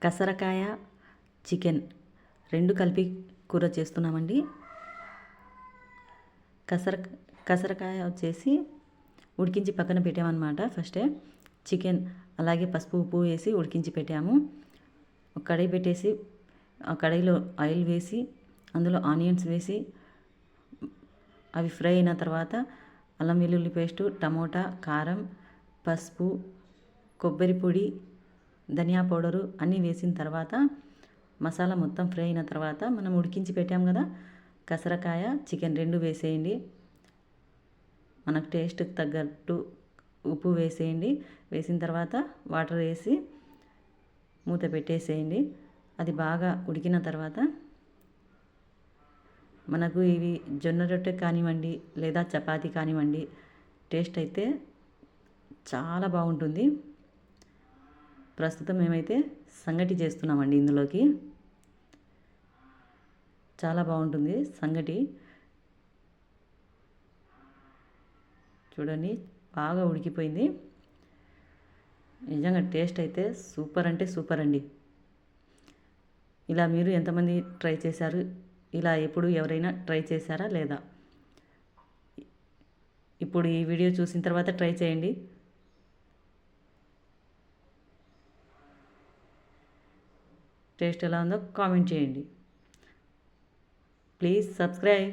కసరకాయ chicken రెండు కలిపి కూర చేస్తున్నామండి. కసరకాయ వచ్చేసి ఉడికించి పక్కన పెట్టామన్నమాట. ఫస్టే చికెన్ అలాగే పసుపు ఉప్పు వేసి ఉడికించి పెట్టాము. ఒక కడాయి పెట్టేసి ఆ కడాయిలో ఆయిల్ వేసి అందులో ఆనియన్స్ వేసి అవి ఫ్రై అయిన తర్వాత అల్లం వెల్లుల్లి పేస్టు, టమోటా, కారం, పసుపు, కొబ్బరి పొడి, ధనియా పౌడరు అన్నీ వేసిన తర్వాత మసాలా మొత్తం ఫ్రై అయిన తర్వాత మనం ఉడికించి పెట్టాం కదా కసరకాయ చికెన్ రెండు వేసేయండి. మనకు టేస్ట్కి తగ్గట్టు ఉప్పు వేసేయండి. వేసిన తర్వాత వాటర్ వేసి మూత పెట్టేసేయండి. అది బాగా ఉడికిన తర్వాత మనకు ఇవి జొన్న రొట్టె కానివ్వండి లేదా చపాతీ కానివ్వండి టేస్ట్ అయితే చాలా బాగుంటుంది. ప్రస్తుతం మేమైతే సంగటి చేస్తున్నామండి. ఇందులోకి చాలా బాగుంటుంది సంగటి. చూడండి బాగా ఉడికిపోయింది. నిజంగా టేస్ట్ అయితే సూపర్ అంటే సూపర్ అండి. ఇలా మీరు ఎంతమంది ట్రై చేశారు? ఇలా ఎప్పుడు ఎవరైనా ట్రై చేశారా లేదా? ఇప్పుడు ఈ వీడియో చూసిన తర్వాత ట్రై చేయండి. టేస్ట్ ఎలా ఉందో కామెంట్ చేయండి. Please subscribe.